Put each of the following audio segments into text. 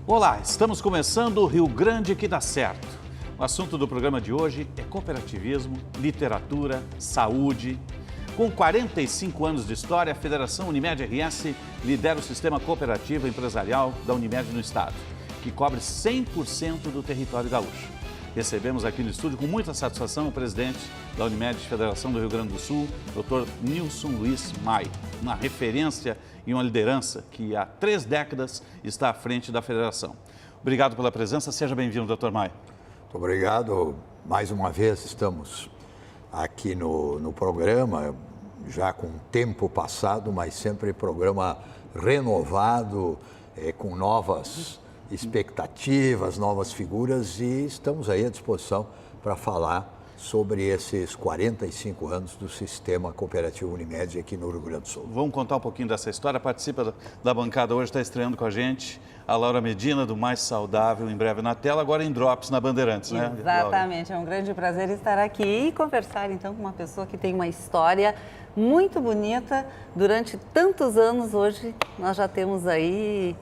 Olá, estamos começando o Rio Grande que dá certo. O assunto do programa de hoje é cooperativismo, literatura, saúde. Com 45 anos de história, a Federação Unimed RS lidera o sistema cooperativo empresarial da Unimed no estado, que cobre 100% do território gaúcho. Recebemos aqui no estúdio com muita satisfação o presidente da Unimed Federação do Rio Grande do Sul, Dr. Nilson Luiz Mai, uma referência e uma liderança que há 3 décadas está à frente da federação. Obrigado pela presença, seja bem-vindo, Dr. Mai. Muito obrigado. Mais uma vez estamos aqui no programa, já com tempo passado, mas sempre programa renovado, com novas expectativas, novas figuras, e estamos aí à disposição para falar sobre esses 45 anos do sistema cooperativo Unimed aqui no Rio Grande do Sul. Vamos contar um pouquinho dessa história. Participa da bancada hoje, está estreando com a gente a Laura Medina, do Mais Saudável, em breve na tela, agora em Drops, na Bandeirantes, né? Exatamente, é um grande prazer estar aqui e conversar então com uma pessoa que tem uma história muito bonita. Durante tantos anos, hoje nós já temos aí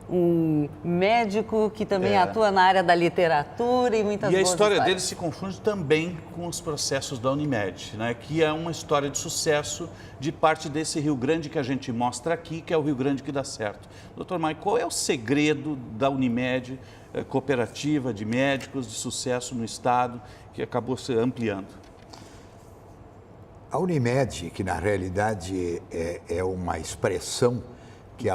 um médico que também atua na área da literatura e muitas boas E a história histórias. dele se confunde também com os processos da Unimed, né? Que é uma história de sucesso de parte desse Rio Grande que a gente mostra aqui, que é o Rio Grande que dá certo. Doutor Mai, qual é o segredo da Unimed, cooperativa de médicos de sucesso no estado, que acabou se ampliando? A Unimed, que na realidade é uma expressão que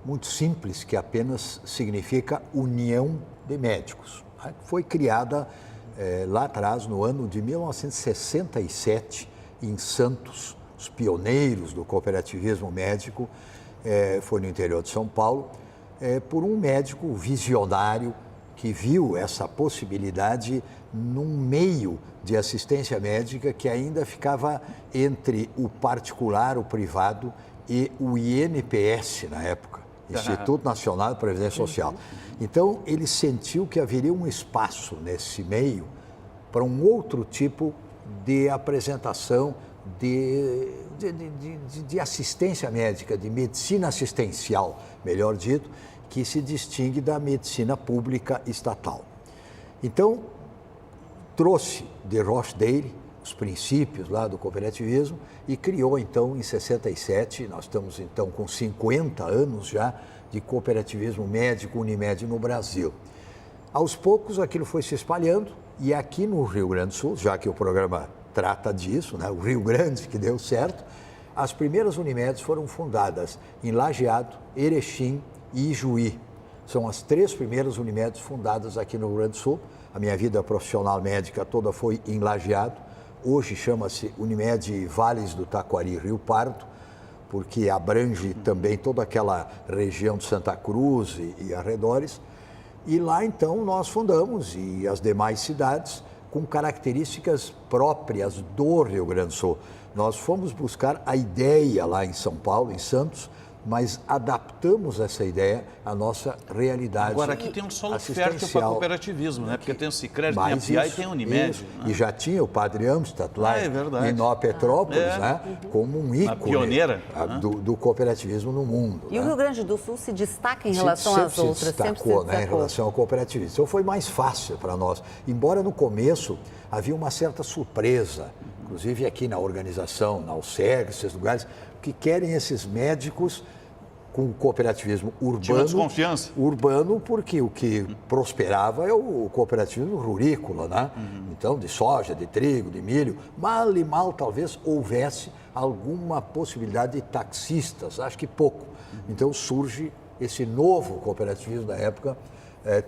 muito simples, que apenas significa União de Médicos. Foi criada lá atrás, no ano de 1967, em Santos, os pioneiros do cooperativismo médico, foi no interior de São Paulo, por um médico visionário que viu essa possibilidade num meio de assistência médica que ainda ficava entre o particular, o privado e o INPS na época. Instituto Nacional de Previdência Social. Então, ele sentiu que haveria um espaço nesse meio para um outro tipo de apresentação de assistência médica, de medicina assistencial, melhor dito, que se distingue da medicina pública estatal. Então, trouxe de Rochdale os princípios lá do cooperativismo e criou então em 67, nós estamos então com 50 anos já de cooperativismo médico Unimed no Brasil. Aos poucos aquilo foi se espalhando e aqui no Rio Grande do Sul, já que o programa trata disso, né, o Rio Grande que deu certo, as primeiras Unimeds foram fundadas em Lajeado, Erechim e Ijuí. São as 3 primeiras Unimeds fundadas aqui no Rio Grande do Sul. A minha vida profissional médica toda foi em Lajeado. Hoje chama-se Unimed Vales do Taquari, Rio Pardo, porque abrange também toda aquela região de Santa Cruz e arredores. E lá, então, nós fundamos, e as demais cidades, com características próprias do Rio Grande do Sul. Nós fomos buscar a ideia lá em São Paulo, em Santos, mas adaptamos essa ideia à nossa realidade. Agora, aqui tem um solo fértil para cooperativismo, né? Porque tem o Sicredi, tem a PIA e tem a Unimed. Né? E já tinha o Padre Amstad lá em Nova Petrópolis, né? Como um ícone pioneira, do cooperativismo no mundo. E né? o Rio Grande do Sul se destaca em relação às outras? Sempre se destacou, né, em relação ao cooperativismo. Então foi mais fácil para nós. Embora no começo havia uma certa surpresa, inclusive aqui na organização, na UCEG, esses lugares, que querem esses médicos com o cooperativismo urbano. Desconfiança. Urbano, porque o que prosperava é o cooperativismo rurícola, né? Então, de soja, de trigo, de milho. Mal e mal, talvez, houvesse alguma possibilidade de taxistas, acho que pouco. Então, surge esse novo cooperativismo da época,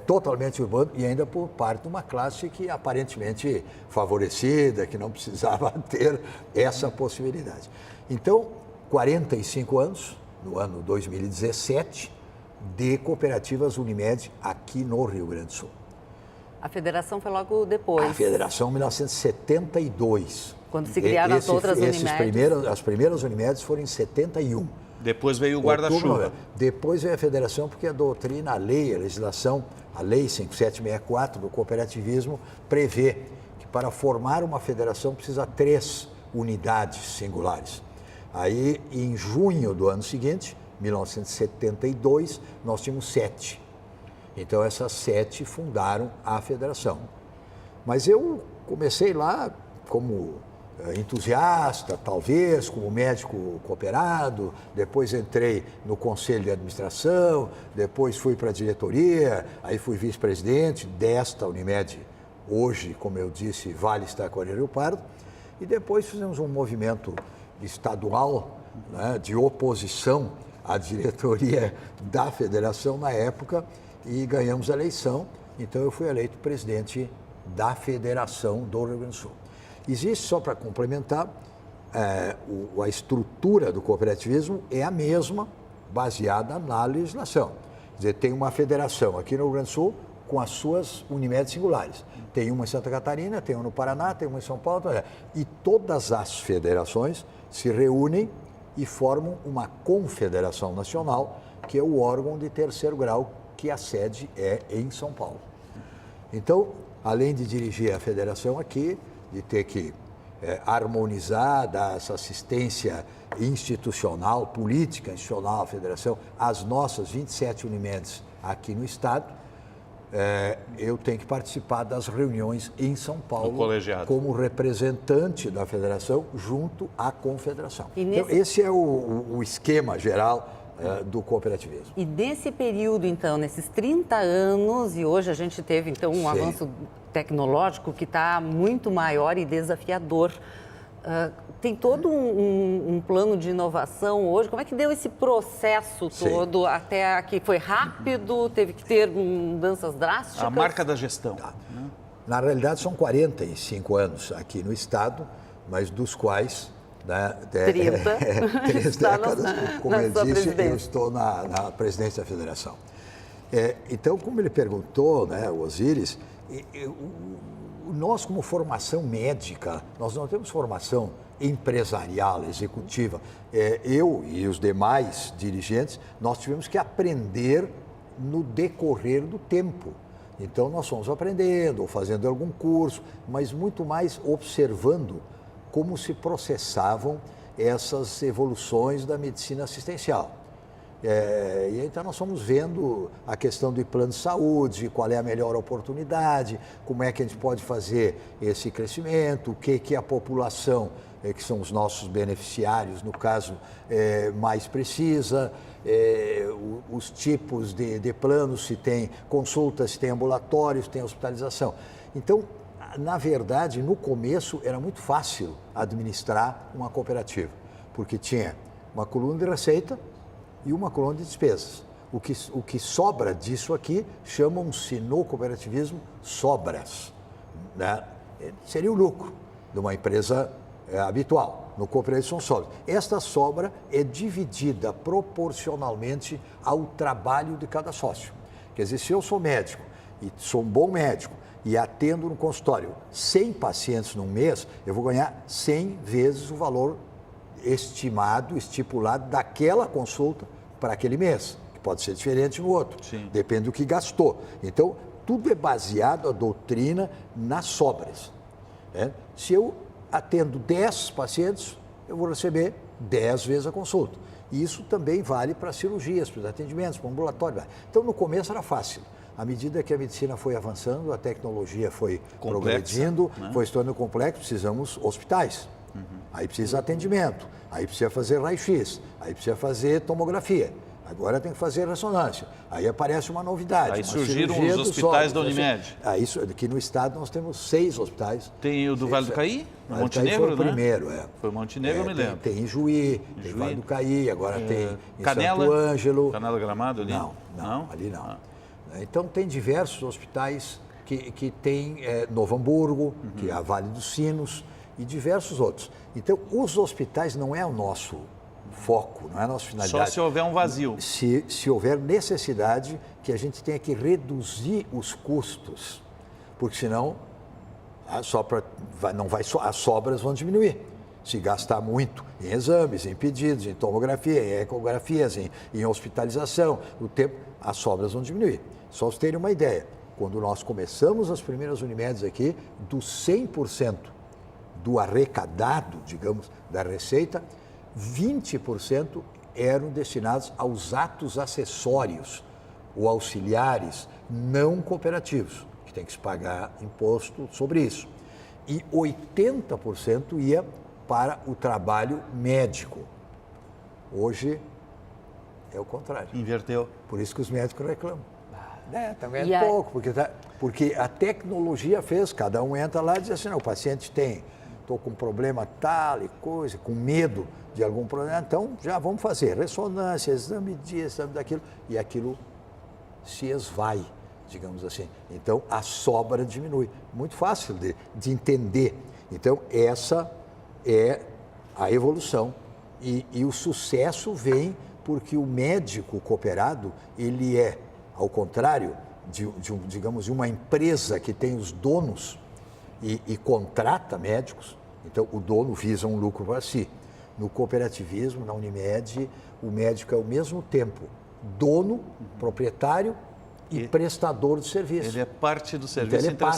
totalmente urbano e ainda por parte de uma classe que aparentemente favorecida, que não precisava ter essa possibilidade. Então, 45 anos, no ano 2017, de cooperativas Unimed aqui no Rio Grande do Sul. A federação foi logo depois. A federação, em 1972. Quando se criaram as outras Unimedes. As primeiras Unimedes foram em 71. Depois veio o guarda-chuva. Depois veio a federação, porque a doutrina, a lei, a legislação, a lei 5764 do cooperativismo prevê que para formar uma federação precisa 3 unidades singulares. Aí, em junho do ano seguinte, 1972, nós tínhamos 7. Então, essas 7 fundaram a federação. Mas eu comecei lá como entusiasta, talvez, como médico cooperado, depois entrei no conselho de administração, depois fui para a diretoria, aí fui vice-presidente desta Unimed, hoje, como eu disse, Vale está com Rio Pardo, e depois fizemos um movimento estadual, né, de oposição à diretoria da federação na época e ganhamos a eleição, então eu fui eleito presidente da federação do Rio Grande do Sul. Existe, só para complementar, a estrutura do cooperativismo é a mesma, baseada na legislação. Quer dizer, tem uma federação aqui no Rio Grande do Sul com as suas Unimedes singulares. Tem uma em Santa Catarina, tem uma no Paraná, tem uma em São Paulo. E todas as federações se reúnem e formam uma confederação nacional, que é o órgão de terceiro grau, que a sede é em São Paulo. Então, além de dirigir a federação aqui, de ter que harmonizar, dar essa assistência institucional, política institucional à federação, as nossas 27 Unimedes aqui no estado, eu tenho que participar das reuniões em São Paulo como representante da federação junto à confederação. Então, esse é o esquema geral do cooperativismo. E nesse período, então, nesses 30 anos, e hoje a gente teve, então, um avanço tecnológico que está muito maior e desafiador. Tem todo um plano de inovação hoje. Como é que deu esse processo todo até que foi rápido, teve que ter mudanças drásticas? A marca da gestão. Né? Na realidade, são 45 anos aqui no estado, mas dos quais... 3 décadas, como ele disse, eu estou na presidência da federação. Então, como ele perguntou, né, o Osíris, nós como formação médica, nós não temos formação empresarial, executiva. Eu e os demais dirigentes, nós tivemos que aprender no decorrer do tempo. Então, nós fomos aprendendo, ou fazendo algum curso, mas muito mais observando como se processavam essas evoluções da medicina assistencial. E então nós fomos vendo a questão do plano de saúde, qual é a melhor oportunidade, como é que a gente pode fazer esse crescimento, o que a população, que são os nossos beneficiários, no caso, mais precisa, os tipos de planos, se tem consultas, se tem ambulatórios, se tem hospitalização. Então, na verdade, no começo era muito fácil administrar uma cooperativa, porque tinha uma coluna de receita e uma coluna de despesas. O que sobra disso aqui chamam-se no cooperativismo sobras, né? Seria o lucro de uma empresa habitual. No cooperativismo são sobras. Esta sobra é dividida proporcionalmente ao trabalho de cada sócio. Quer dizer, se eu sou médico e sou um bom médico, e atendo no consultório 100 pacientes num mês, eu vou ganhar 100 vezes o valor estimado, estipulado daquela consulta para aquele mês, que pode ser diferente no outro, depende do que gastou. Então, tudo é baseado, a doutrina, nas sobras. Se eu atendo 10 pacientes, eu vou receber 10 vezes a consulta. E isso também vale para cirurgias, para os atendimentos, para o ambulatório. Então, no começo era fácil. À medida que a medicina foi avançando, a tecnologia foi progredindo, né? Foi se tornando complexo, precisamos hospitais. Aí precisa atendimento, aí precisa fazer raio-x, aí precisa fazer tomografia. Agora tem que fazer ressonância. Aí aparece uma novidade. Aí surgiram os hospitais da Unimed. Aqui no estado nós temos 6 hospitais. Tem o do Vale do Caí, no Montenegro, foi o primeiro, Foi o Montenegro, eu me lembro. Tem em Juí, tem Vale do Caí, agora tem em Canela, Santo Ângelo. Canela Gramado ali? Não, ali não. Então, tem diversos hospitais que tem Novo Hamburgo, que é a Vale dos Sinos, e diversos outros. Então, os hospitais não é o nosso foco, não é a nossa finalidade. Só se houver um vazio. Se houver necessidade, que a gente tenha que reduzir os custos, porque senão as sobras vão diminuir. Se gastar muito em exames, em pedidos, em tomografia, em ecografias, em hospitalização, as sobras vão diminuir. Só vocês terem uma ideia, quando nós começamos as primeiras Unimedes aqui, dos 100% do arrecadado, digamos, da receita, 20% eram destinados aos atos acessórios, ou auxiliares não cooperativos, que tem que se pagar imposto sobre isso. E 80% ia para o trabalho médico. Hoje é o contrário. Inverteu. Por isso que os médicos reclamam. Também é pouco, porque a tecnologia fez, cada um entra lá e diz assim, não, o paciente estou com problema tal e coisa, com medo de algum problema, então já vamos fazer ressonância, exame disso, exame daquilo, e aquilo se esvai, digamos assim. Então, a sobra diminui. Muito fácil de entender. Então, essa é a evolução. E o sucesso vem porque o médico cooperado, ele é, ao contrário de uma empresa que tem os donos e contrata médicos, então o dono visa um lucro para si. No cooperativismo, na Unimed, o médico é ao mesmo tempo dono, proprietário e prestador de serviço. Ele é parte do serviço então,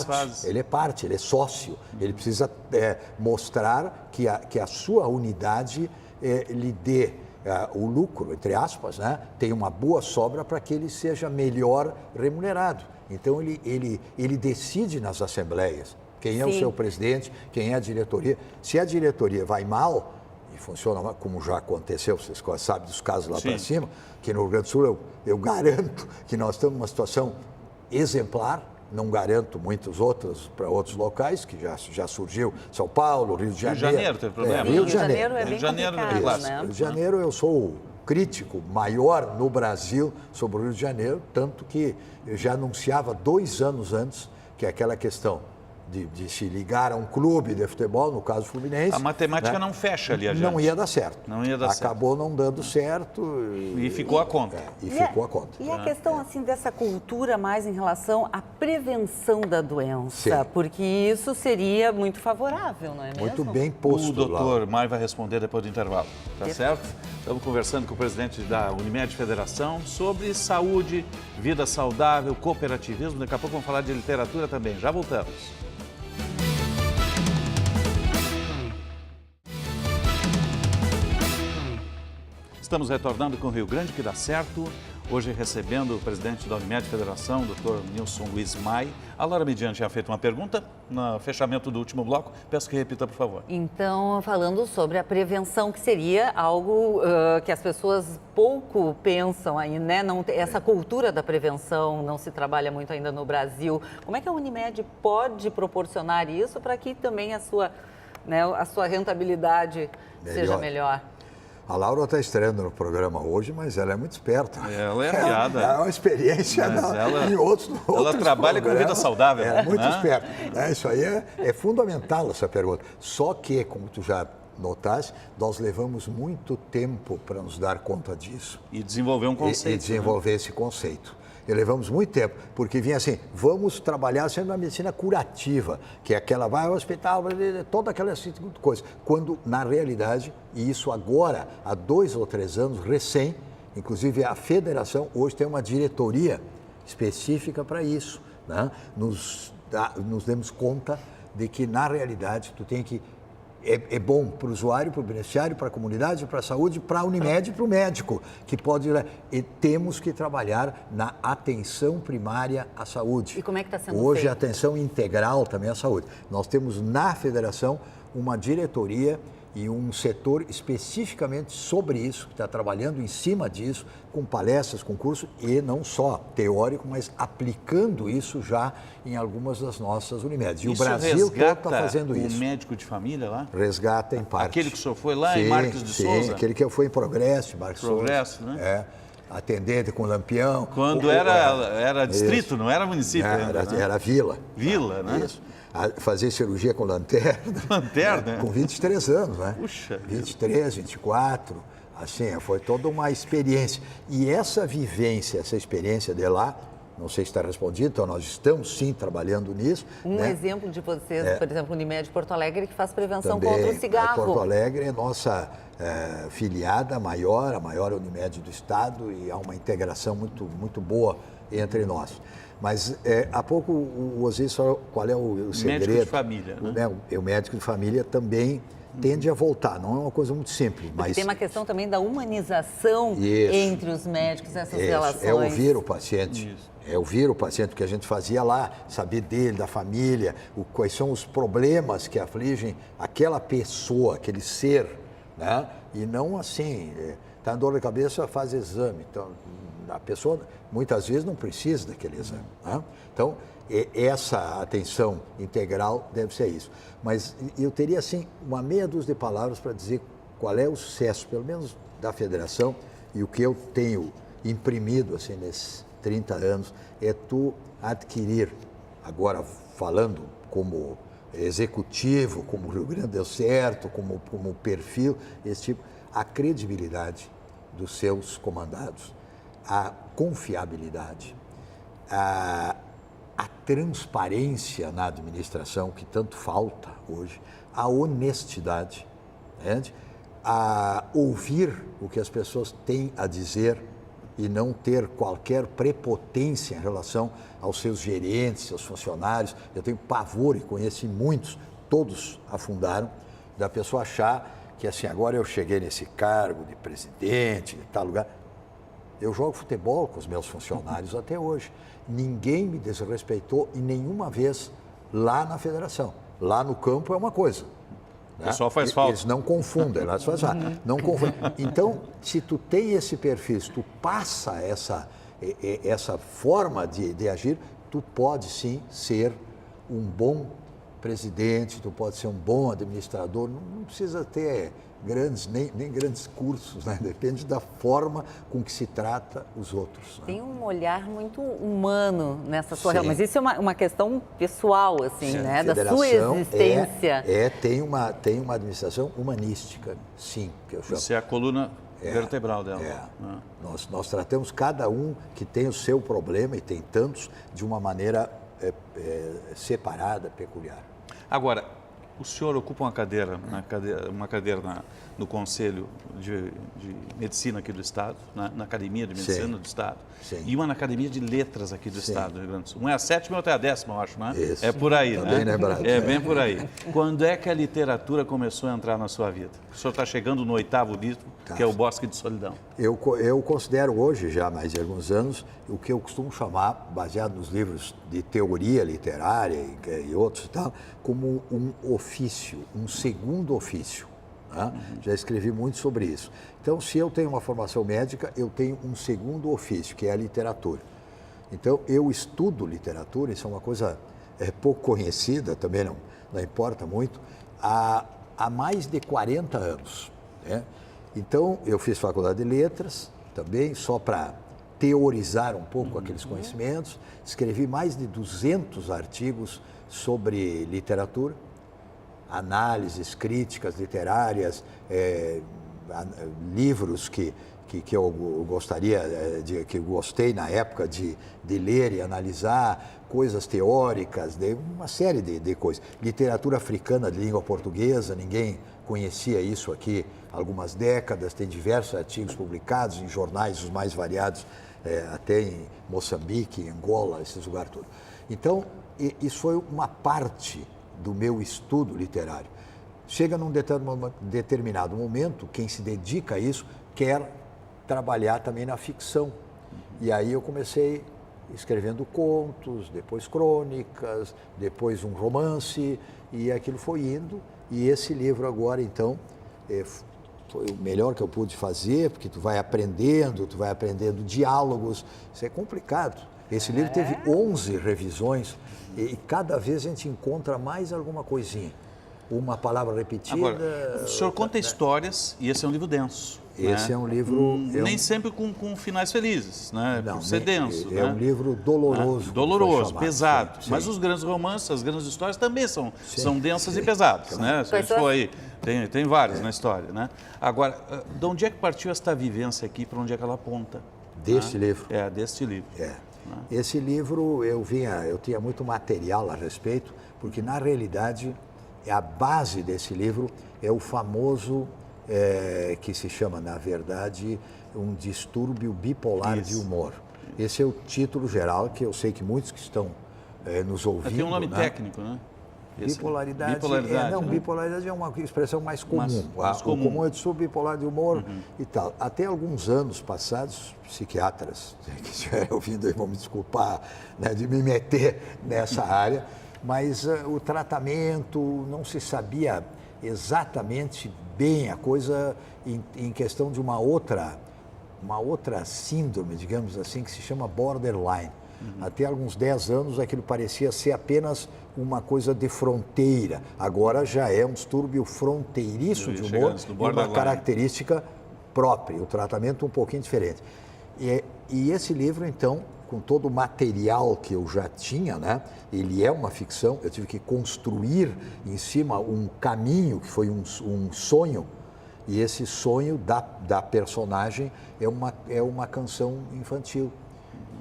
ele é parte, ele é sócio. Ele precisa mostrar que a sua unidade lhe dê o lucro, entre aspas, né? Tem uma boa sobra para que ele seja melhor remunerado. Então, ele decide nas assembleias quem é o seu presidente, quem é a diretoria. Se a diretoria vai mal, e funciona mal, como já aconteceu, vocês sabem dos casos lá para cima, que no Rio Grande do Sul eu garanto que nós estamos numa situação exemplar, não garanto muitos outros para outros locais, que já surgiu, São Paulo, Rio de Janeiro. Rio de Janeiro teve problema. Rio de Janeiro é bem complicado, né? Rio de Janeiro eu sou o crítico maior no Brasil sobre o Rio de Janeiro, tanto que eu já anunciava 2 anos antes que aquela questão de se ligar a um clube de futebol, no caso Fluminense. A matemática não fecha ali, adiante. Não ia dar certo. Não ia dar Acabou não dando certo. E ficou a conta. Ficou a conta. E a questão assim dessa cultura mais em relação à prevenção da doença, Sim. porque isso seria muito favorável, não é mesmo? Muito bem posto. O doutor Mário vai responder depois do intervalo, tá certo? Estamos conversando com o presidente da Unimed Federação sobre saúde, vida saudável, cooperativismo. Daqui a pouco vamos falar de literatura também. Já voltamos. Estamos retornando com o Rio Grande que dá certo. Hoje recebendo o presidente da Unimed Federação, Dr. Nilson Luiz Mai. A Laura Mediante já feito uma pergunta no fechamento do último bloco. Peço que repita, por favor. Então, falando sobre a prevenção, que seria algo que as pessoas pouco pensam aí, né? Essa cultura da prevenção não se trabalha muito ainda no Brasil. Como é que a Unimed pode proporcionar isso para que também a sua rentabilidade seja melhor? A Laura está estreando no programa hoje, mas ela é muito esperta. Ela é afiada. É uma experiência em outros Ela trabalha com vida saudável. É muito esperta. Isso aí é fundamental, essa pergunta. Só que, como tu já notaste, nós levamos muito tempo para nos dar conta disso. E desenvolver um conceito. E desenvolver esse conceito. E levamos muito tempo, porque vinha assim, vamos trabalhar sendo uma medicina curativa, que é aquela, vai ao hospital, toda aquela coisa. Quando, na realidade, e isso agora, há 2 ou 3 anos, recém, inclusive a federação hoje tem uma diretoria específica para isso, né? Nos demos conta de que, na realidade, tu tem que... É bom para o usuário, para o beneficiário, para a comunidade, para a saúde, para a Unimed e para o médico, que pode... E temos que trabalhar na atenção primária à saúde. E como é que está sendo Hoje, feito? a atenção integral também à saúde. Nós temos na federação uma diretoria e um setor especificamente sobre isso, que está trabalhando em cima disso, com palestras, com cursos, e não só teórico, mas aplicando isso já em algumas das nossas Unimedes. E isso o Brasil todo está fazendo isso. isso. O médico de família lá? Resgata em parte. Aquele que o senhor foi lá em Marques de Souza? Sim, aquele que foi em Progresso, Marques de Souza. Progresso, né? Atendente com Lampião. Quando era distrito, isso. Não era município ainda, né? Era vila. Vila, né? Isso. Fazer cirurgia com lanterna. Lanterna? Com 23 anos, né? Puxa. 23, 24. Assim, foi toda uma experiência. E essa vivência, essa experiência de lá, não sei se está respondido, então nós estamos sim trabalhando nisso. Um exemplo de vocês, por exemplo, Unimed Porto Alegre, que faz prevenção contra o cigarro. Porto Alegre é nossa filiada a maior Unimed do estado, e há uma integração muito boa entre nós. Mas há pouco o Osiris falou qual é o segredo. Médico de família, né? O médico de família também tende a voltar. Não é uma coisa muito simples, mas... Tem uma questão também da humanização entre os médicos, essas relações. É ouvir o paciente. É ouvir o paciente, que a gente fazia lá, saber dele, da família, quais são os problemas que afligem aquela pessoa, aquele ser, né? E não assim, está dor de cabeça, faz exame. Então, a pessoa muitas vezes não precisa daquele exame, né? Então, essa atenção integral deve ser isso. Mas eu teria, assim, uma meia dúzia de palavras para dizer qual é o sucesso, pelo menos da federação, e o que eu tenho imprimido, assim, nesses 30 anos, é tu adquirir, agora falando como executivo, como o Rio Grande deu certo, como perfil, esse tipo, a credibilidade dos seus comandados, a confiabilidade, a transparência na administração, que tanto falta hoje, a honestidade, entende? A ouvir o que as pessoas têm a dizer e não ter qualquer prepotência em relação aos seus gerentes, seus funcionários. Eu tenho pavor e conheci muitos, todos afundaram, da pessoa achar que assim, agora eu cheguei nesse cargo de presidente, de tal lugar. Eu jogo futebol com os meus funcionários até hoje. Ninguém me desrespeitou e nenhuma vez lá na federação. Lá no campo é uma coisa. O pessoal faz falta. Eles não confundem, elas fazem falta. Não confundem. Então, se tu tem esse perfil, se tu passa essa forma de agir, tu pode sim ser um bom presidente, tu pode ser um bom administrador, não precisa ter nem grandes cursos, né? Depende da forma com que se trata os outros. Né? Tem um olhar muito humano nessa sua relação, mas isso é uma questão pessoal, assim, né? Da sua existência. Tem uma administração humanística, sim. Que eu chamo. Isso é a coluna vertebral dela. Né? Nós tratamos cada um que tem o seu problema, e tem tantos, de uma maneira separada, peculiar. Agora, o senhor ocupa uma cadeira no Conselho de Medicina aqui do Estado, na Academia de Medicina do Estado, e uma na Academia de Letras aqui do Estado do Rio Grande do Sul. Uma é a 7ª e outra é a 10ª, eu acho, né? Isso. É por aí, tá né? Bem lembrado. É bem por aí. Quando é que a literatura começou a entrar na sua vida? O senhor está chegando no 8º livro, que é O Bosque de Solidão. Eu considero hoje, já há mais de alguns anos, o que eu costumo chamar, baseado nos livros de teoria literária e outros e tal, como um ofício, um segundo ofício. Né? Já escrevi muito sobre isso. Então, se eu tenho uma formação médica, eu tenho um segundo ofício, que é a literatura. Então, eu estudo literatura, isso é uma coisa pouco conhecida, também não importa muito, há mais de 40 anos. Né? Então, eu fiz faculdade de letras também, só para teorizar um pouco aqueles conhecimentos. Escrevi mais de 200 artigos sobre literatura, análises, críticas literárias, livros que eu gostaria, que eu gostei na época de ler e analisar, coisas teóricas, uma série de coisas. Literatura africana de língua portuguesa, ninguém conhecia isso aqui há algumas décadas, tem diversos artigos publicados em jornais os mais variados, até em Moçambique, em Angola, esses lugares todos. Então, isso foi uma parte do meu estudo literário. Chega num determinado momento, quem se dedica a isso quer trabalhar também na ficção. E aí eu comecei escrevendo contos, depois crônicas, depois um romance, e aquilo foi indo. E esse livro agora, então, foi o melhor que eu pude fazer, porque tu vai aprendendo diálogos, isso é complicado. Esse livro teve 11 revisões e cada vez a gente encontra mais alguma coisinha. Uma palavra repetida. Agora, o senhor conta histórias e esse é um livro denso. Esse né? é um livro... Nem sempre com finais felizes, né? Não, por ser denso. É um livro doloroso. Doloroso, pesado. Sim. Mas os grandes romances, as grandes histórias também são densas e pesadas. Claro. Né? Se a gente for aí, tem vários na história. Né? Agora, de onde é que partiu esta vivência aqui, para onde é que ela aponta? Deste livro? Deste livro. Esse livro, eu tinha muito material a respeito, porque na realidade a base desse livro é o famoso, que se chama, na verdade, um distúrbio bipolar de humor. Esse é o título geral, que eu sei que muitos que estão nos ouvindo... Tem um nome técnico, né? Bipolaridade. Bipolaridade, né? Bipolaridade é uma expressão mais comum. Mais O comum. comum é de sou bipolar de humor e tal. Até alguns anos passados, psiquiatras que estiverem ouvindo aí vão me desculpar, né, de me meter nessa área, mas o tratamento não se sabia exatamente bem a coisa em questão de uma outra síndrome, digamos assim, que se chama borderline. Até alguns 10 anos aquilo parecia ser apenas uma coisa de fronteira. Agora já é um distúrbio fronteiriço de humor e uma característica própria, o tratamento um pouquinho diferente. E esse livro, então, com todo o material que eu já tinha, né? Ele é uma ficção, eu tive que construir em cima um caminho que foi um sonho, e esse sonho da personagem é uma canção infantil.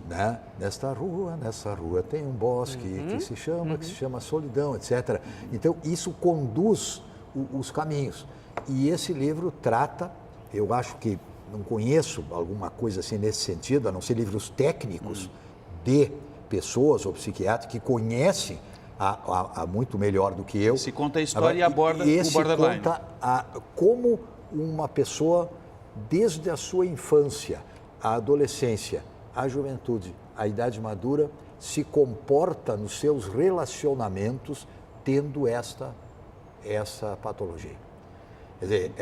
Né? Nessa rua tem um bosque que se chama Solidão, etc. Então, isso conduz os caminhos. E esse livro trata, eu acho que não conheço alguma coisa assim nesse sentido, a não ser livros técnicos de pessoas ou psiquiatras que conhecem muito melhor do que eu. Se conta a história e aborda o borderline. Conta como uma pessoa, desde a sua infância, a adolescência, a juventude, a idade madura, se comporta nos seus relacionamentos tendo essa patologia. Quer dizer,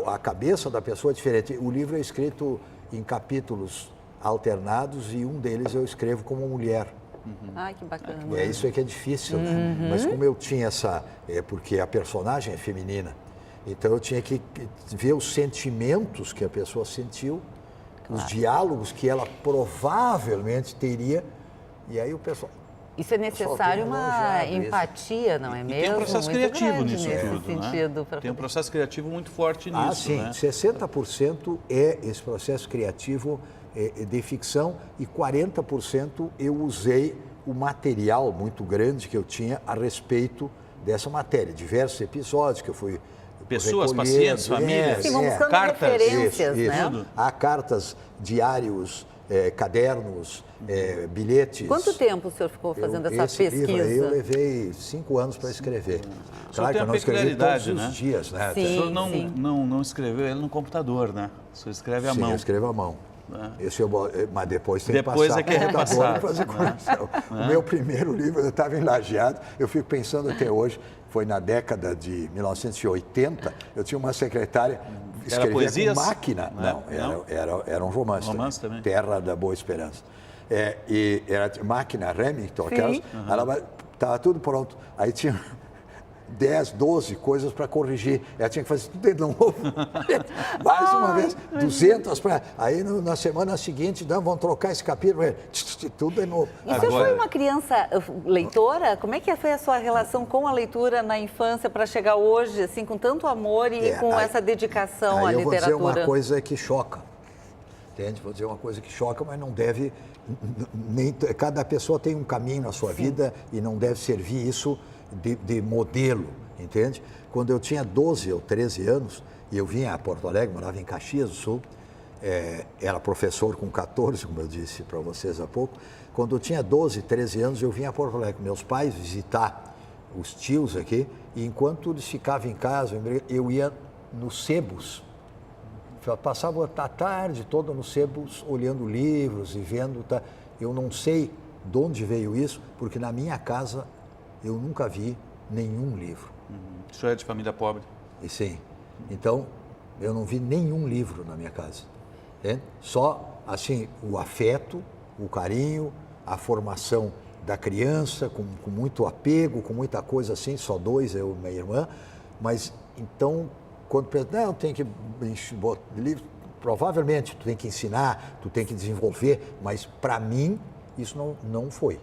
a cabeça da pessoa é diferente. O livro é escrito em capítulos alternados e um deles eu escrevo como mulher. Ai, que bacana. Isso é que é difícil, né? Mas como eu tinha porque a personagem é feminina, então eu tinha que ver os sentimentos que a pessoa sentiu, os diálogos que ela provavelmente teria, e aí o pessoal... Isso é necessário uma empatia, não é mesmo? Tem um processo criativo nisso nesse tudo, sentido. Tem um processo criativo muito forte nisso, sim, né? 60% é esse processo criativo de ficção e 40% eu usei o material muito grande que eu tinha a respeito dessa matéria. Diversos episódios que eu fui pessoas, pacientes, famílias, Sim, vamos buscando cartas, referências, isso. né? Há cartas, diários, cadernos, bilhetes. Quanto tempo o senhor ficou fazendo essa pesquisa? Livro aí eu levei 5 anos para escrever. Claro que eu não escrevi todos os dias, né? Sim, o senhor não escreveu ele no computador, né? O senhor escreve à mão. Sim, eu escrevo à mão. Mas depois tem depois que passar é que é repassado. Fazer correção. O meu primeiro livro, eu estava enlajeado, eu fico pensando até hoje, foi na década de 1980, eu tinha uma secretária, escrevia com máquina. Não, era um romance. Romance também. Terra da Boa Esperança. E era máquina Remington, aquelas, ela estava tudo pronto. Aí tinha 10, 12 coisas para corrigir. Ela tinha que fazer tudo de novo. Mais uma vez, 200 para... Aí na semana seguinte, vamos trocar esse capítulo, tudo de novo. E você foi uma criança leitora? Como é que foi a sua relação com a leitura na infância para chegar hoje, assim, com tanto amor e com essa dedicação à literatura? Eu vou dizer uma coisa que choca. Entende? Vou dizer uma coisa que choca, mas não deve... Cada pessoa tem um caminho na sua vida e não deve servir isso de modelo, entende? Quando eu tinha 12 ou 13 anos, e eu vinha a Porto Alegre, morava em Caxias do Sul, era professor com 14, como eu disse para vocês há pouco. Quando eu tinha 12, 13 anos, eu vinha a Porto Alegre com meus pais visitar os tios aqui, e enquanto eles ficavam em casa, eu ia nos sebos. Passava a tarde toda nos sebos, olhando livros e vendo. Eu não sei de onde veio isso, porque na minha casa eu nunca vi nenhum livro. O senhor é de família pobre? E sim. Então, eu não vi nenhum livro na minha casa. Entende? Só, assim, o afeto, o carinho, a formação da criança, com muito apego, com muita coisa assim, só 2, eu e minha irmã. Mas, então, quando pensa, não, tem que livro, provavelmente tu tem que ensinar, tu tem que desenvolver, mas para mim isso não foi.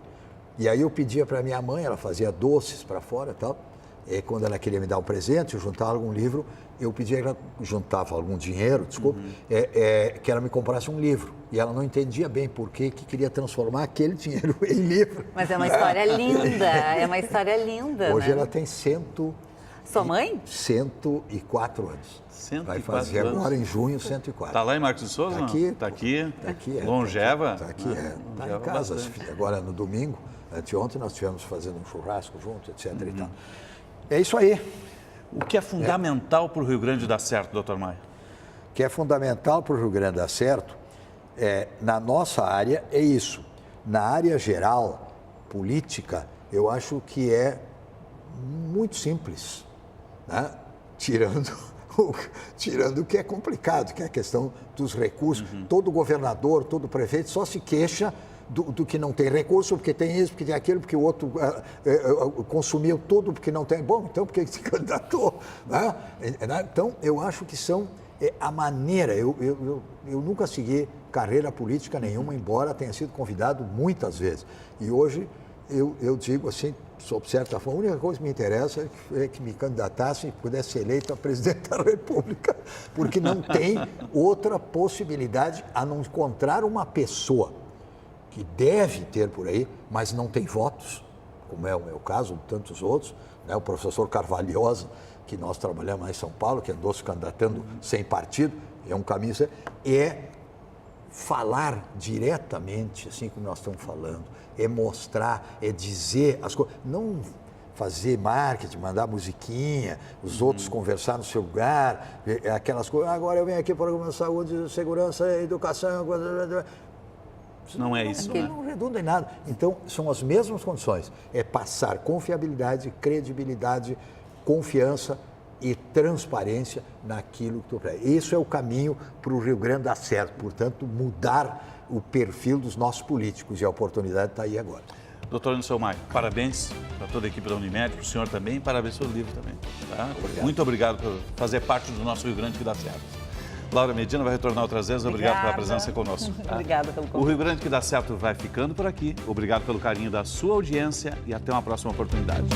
E aí eu pedia para minha mãe, ela fazia doces para fora e tal, e quando ela queria me dar um presente, eu juntava algum livro, eu pedia que ela juntava algum dinheiro, desculpa, que ela me comprasse um livro. E ela não entendia bem por que queria transformar aquele dinheiro em livro. Mas é uma história linda, é uma história linda. Hoje né? ela tem Sua mãe? 104 anos. 104 Vai fazer anos. Agora em junho 104. Está lá em Marcos de Souza? Tá aqui. Está aqui. Tá aqui, Longeva? Está aqui, Está em longeva casa. bastante. Agora no domingo Anteontem nós estivemos fazendo um churrasco junto, etc. E tal. É isso aí. O que é fundamental para o Rio Grande dar certo, doutor Maia? O que é fundamental para o Rio Grande dar certo, na nossa área, é isso. Na área geral, política, eu acho que é muito simples, né? Tirando o que é complicado, que é a questão dos recursos. Todo governador, todo prefeito só se queixa do que não tem recurso, porque tem isso, porque tem aquilo, porque o outro consumiu tudo, porque não tem. Bom, então por que se candidatou? Né? Então, eu acho que são a maneira. Eu nunca segui carreira política nenhuma, embora tenha sido convidado muitas vezes. E hoje eu digo assim, sob certa forma, a única coisa que me interessa é que me candidatasse e pudesse ser eleito a presidente da República, porque não tem outra possibilidade a não encontrar uma pessoa que deve ter por aí, mas não tem votos, como é o meu caso, tantos outros, né? O professor Carvalhosa, que nós trabalhamos lá em São Paulo, que andou se candidatando sem partido, é um caminho, é falar diretamente, assim como nós estamos falando, é mostrar, é dizer as coisas, não fazer marketing, mandar musiquinha, os outros conversar no seu lugar, aquelas coisas, agora eu venho aqui para o programa de saúde, segurança, educação, Não é isso, né? Não redunda em nada. Então, são as mesmas condições, é passar confiabilidade, credibilidade, confiança e transparência naquilo que tu quer. Isso é o caminho para o Rio Grande dar certo, portanto, mudar o perfil dos nossos políticos e a oportunidade está aí agora. Doutor Anderson Maia, parabéns para toda a equipe da Unimed, para o senhor também, e parabéns pelo livro também. Tá? Muito obrigado por fazer parte do nosso Rio Grande que dá certo. Laura Medina vai retornar outras vezes, obrigado pela presença conosco. Tá? Obrigada pelo convite. O Rio Grande que dá certo vai ficando por aqui, obrigado pelo carinho da sua audiência e até uma próxima oportunidade.